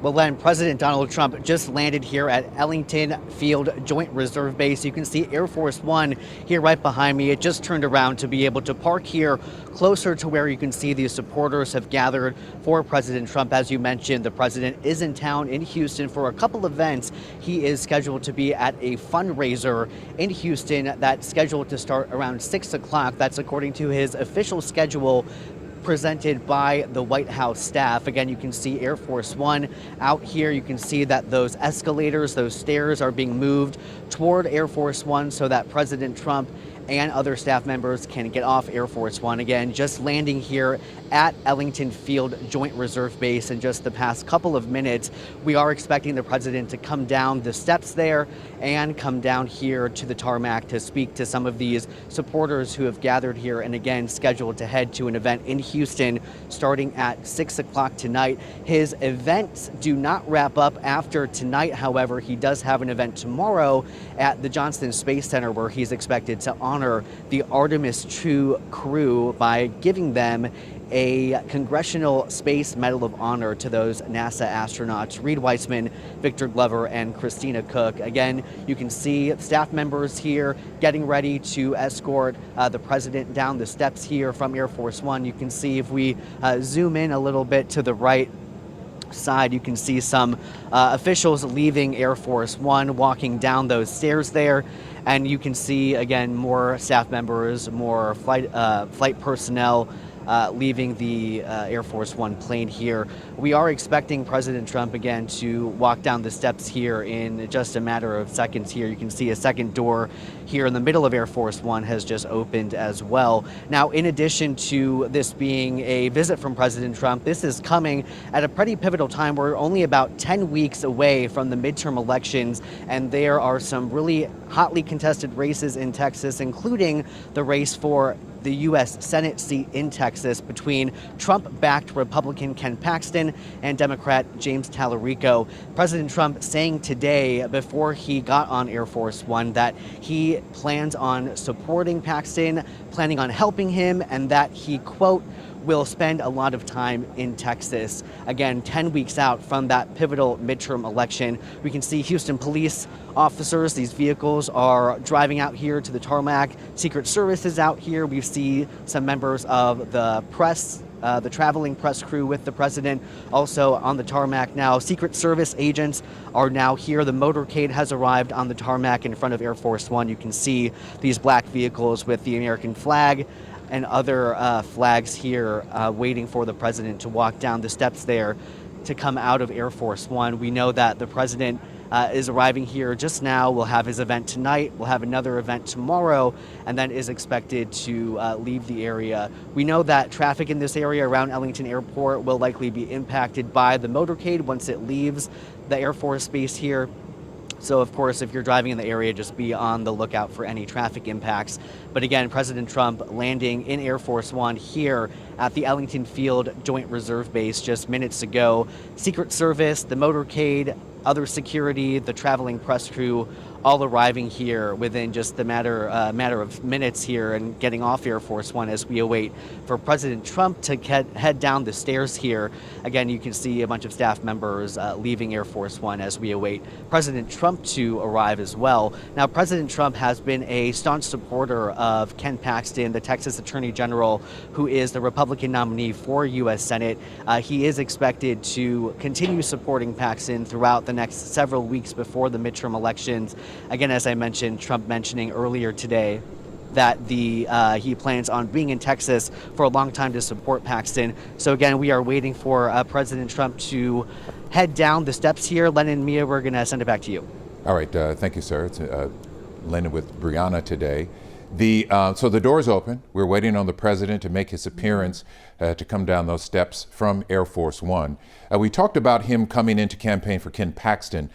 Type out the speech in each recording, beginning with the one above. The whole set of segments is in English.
Well, then President Donald Trump just landed here at Ellington Field Joint Reserve Base. You can see Air Force One here right behind me. It just turned around to be able to park here closer to where you can see the supporters have gathered for President Trump. As you mentioned, the president is in town in Houston for a couple events. He is scheduled to be at a fundraiser in Houston that's scheduled to start around 6 o'clock. That's according to his official schedule presented by the White House staff. Again, you can see Air Force One out here. You can see that those escalators, those stairs are being moved toward Air Force One so that President Trump and other staff members can get off Air Force One. Again, just landing here at Ellington Field Joint Reserve Base in just the past couple of minutes. We are expecting the president to come down the steps there and come down here to the tarmac to speak to some of these supporters who have gathered here, and again scheduled to head to an event in Houston starting at 6 o'clock tonight. His events do not wrap up after tonight, however. He does have an event tomorrow at the Johnson Space Center where he's expected to honor the Artemis II crew by giving them a Congressional Space Medal of Honor to those NASA astronauts, Reed Weissman, Victor Glover, and Christina Cook. Again, you can see staff members here getting ready to escort the president down the steps here from Air Force One. You can see, if we zoom in a little bit to the right side, you can see some officials leaving Air Force One, walking down those stairs there. And you can see, again, more staff members, more flight personnel leaving the Air Force One plane here. We are expecting President Trump again to walk down the steps here in just a matter of seconds here. You can see a second door here in the middle of Air Force One has just opened as well. Now, in addition to this being a visit from President Trump, this is coming at a pretty pivotal time. We're only about 10 weeks away from the midterm elections, and there are some really hotly contested races in Texas, including the race for the U.S. Senate seat in Texas between Trump-backed Republican Ken Paxton and Democrat James Tallarico. President Trump saying today, before he got on Air Force One, that he plans on supporting Paxton, planning on helping him, and that he, quote, will spend a lot of time in Texas. Again, 10 weeks out from that pivotal midterm election. We can see Houston police officers. These vehicles are driving out here to the tarmac. Secret Service is out here. We see some members of the press, the traveling press crew with the president also on the tarmac now. Secret Service agents are now here. The motorcade has arrived on the tarmac in front of Air Force One. You can see these black vehicles with the American flag and other flags here waiting for the president to walk down the steps there to come out of Air Force One. We know that the president is arriving here just now. We'll have his event tonight. We'll have another event tomorrow, and then is expected to leave the area. We know that traffic in this area around Ellington Airport will likely be impacted by the motorcade once it leaves the Air Force Base here. So, of course, if you're driving in the area, just be on the lookout for any traffic impacts. But again, President Trump landing in Air Force One here at the Ellington Field Joint Reserve Base just minutes ago. Secret Service, the motorcade, other security, the traveling press crew, all arriving here within just the matter of minutes here and getting off Air Force One as we await for President Trump to head down the stairs here. Again, you can see a bunch of staff members leaving Air Force One as we await President Trump to arrive as well. Now, President Trump has been a staunch supporter of Ken Paxton, the Texas Attorney General, who is the Republican nominee for U.S. Senate. He is expected to continue supporting Paxton throughout the next several weeks before the midterm elections. Again, as I mentioned, Trump mentioning earlier today that he plans on being in Texas for a long time to support Paxton. So again, we are waiting for President Trump to head down the steps here. Lennon and Mia, we're going to send it back to you. All right, thank you, sir. It's Lennon with Brianna today. So the door's open. We're waiting on the president to make his appearance to come down those steps from Air Force One. We talked about him coming in to campaign for Ken Paxton.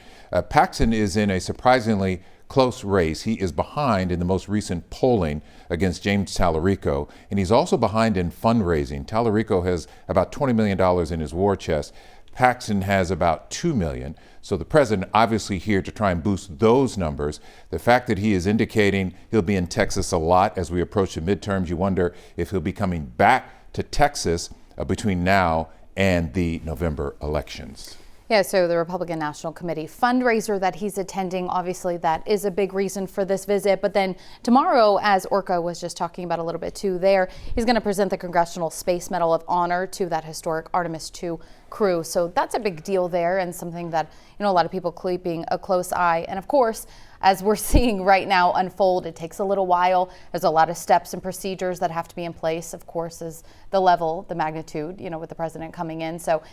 Paxton is in a surprisingly close race. He is behind in the most recent polling against James Tallarico, and he's also behind in fundraising. Tallarico has about $20 million in his war chest. Paxton has about $2 million. So the president obviously here to try and boost those numbers. The fact that he is indicating he'll be in Texas a lot as we approach the midterms, you wonder if he'll be coming back to Texas between now and the November elections. Yeah, so the Republican National Committee fundraiser that he's attending, obviously that is a big reason for this visit. But then tomorrow, as Orca was just talking about a little bit too there, he's going to present the Congressional Space Medal of Honor to that historic Artemis II crew. So that's a big deal there, and something that, a lot of people keeping a close eye. And of course, as we're seeing right now unfold, it takes a little while. There's a lot of steps and procedures that have to be in place, of course, is the level, the magnitude, with the president coming in. So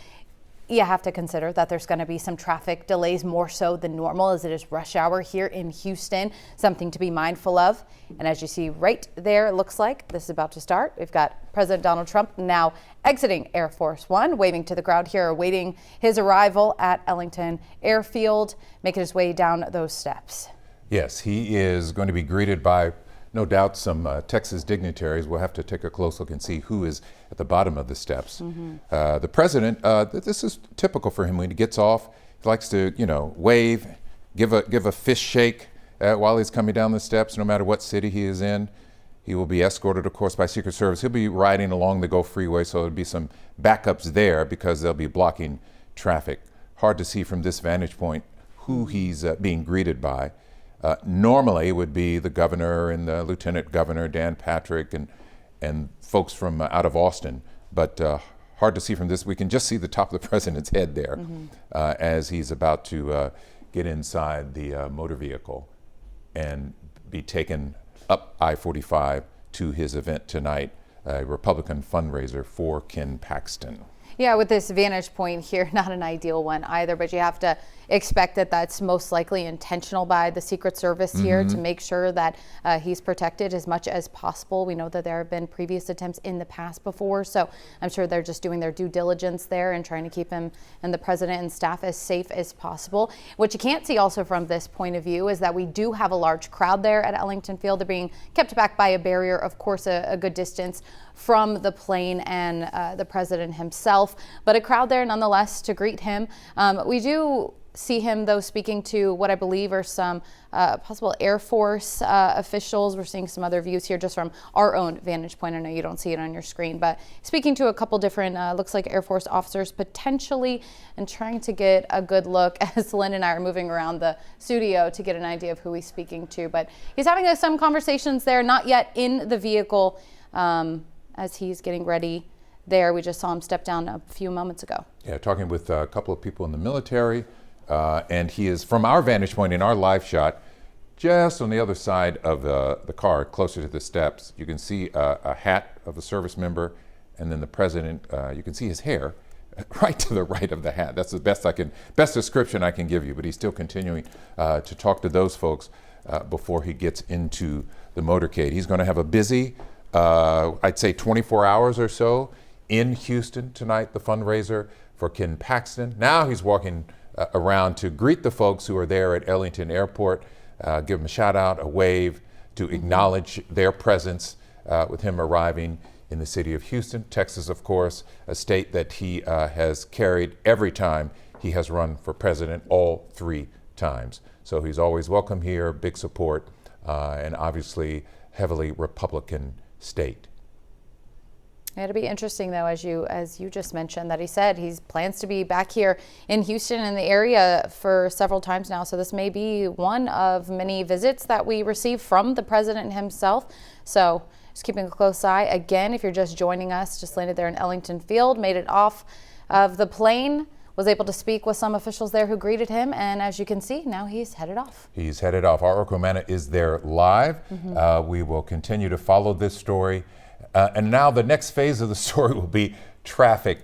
you have to consider that there's going to be some traffic delays, more so than normal, as it is rush hour here in Houston, something to be mindful of. And as you see right there, it looks like this is about to start. We've got President Donald Trump now exiting Air Force One, waving to the crowd here, awaiting his arrival at Ellington Airfield, making his way down those steps. Yes, he is going to be greeted by, no doubt, some Texas dignitaries. We'll have to take a close look and see who is at the bottom of the steps. The president, this is typical for him when he gets off. He likes to, wave, give a fist shake while he's coming down the steps, no matter what city he is in. He will be escorted, of course, by Secret Service. He'll be riding along the Go Freeway, so there'll be some backups there because they'll be blocking traffic. Hard to see from this vantage point who he's being greeted by. Normally it would be the governor and the lieutenant governor, Dan Patrick, and folks from out of Austin. But hard to see from this. We can just see the top of the president's head there as he's about to get inside the motor vehicle and be taken up I-45 to his event tonight, a Republican fundraiser for Ken Paxton. Yeah, with this vantage point here, not an ideal one either, but you have to expect that that's most likely intentional by the Secret Service here to make sure that he's protected as much as possible. We know that there have been previous attempts in the past before, so I'm sure they're just doing their due diligence there and trying to keep him and the president and staff as safe as possible. What you can't see also from this point of view is that we do have a large crowd there at Ellington Field. They're being kept back by a barrier, of course, a good distance from the plane and the president himself, but a crowd there nonetheless to greet him. We do see him, though, speaking to what I believe are some possible Air Force officials. We're seeing some other views here just from our own vantage point. I know you don't see it on your screen, but speaking to a couple different, looks like Air Force officers potentially, and trying to get a good look as Lynn and I are moving around the studio to get an idea of who he's speaking to. But he's having some conversations there, not yet in the vehicle as he's getting ready there. We just saw him step down a few moments ago. Yeah, talking with a couple of people in the military. And he is, from our vantage point in our live shot, just on the other side of the car, closer to the steps. You can see a hat of a service member, and then the president, you can see his hair right to the right of the hat. That's the best description I can give you, but he's still continuing to talk to those folks before he gets into the motorcade. He's going to have a busy, I'd say 24 hours or so in Houston tonight, the fundraiser for Ken Paxton. Now he's walking around to greet the folks who are there at Ellington Airport, give them a shout out, a wave, to acknowledge their presence with him arriving in the city of Houston, Texas, of course, a state that he has carried every time he has run for president, all 3 times. So he's always welcome here, big support, and obviously heavily Republican state. It'll be interesting, though, as you just mentioned, that he said he plans to be back here in Houston in the area for several times now. So this may be one of many visits that we receive from the president himself. So just keeping a close eye. Again, if you're just joining us, just landed there in Ellington Field, made it off of the plane, was able to speak with some officials there who greeted him. And as you can see, now he's headed off. He's headed off. Our Orcomana is there live. We will continue to follow this story. And now the next phase of the story will be traffic.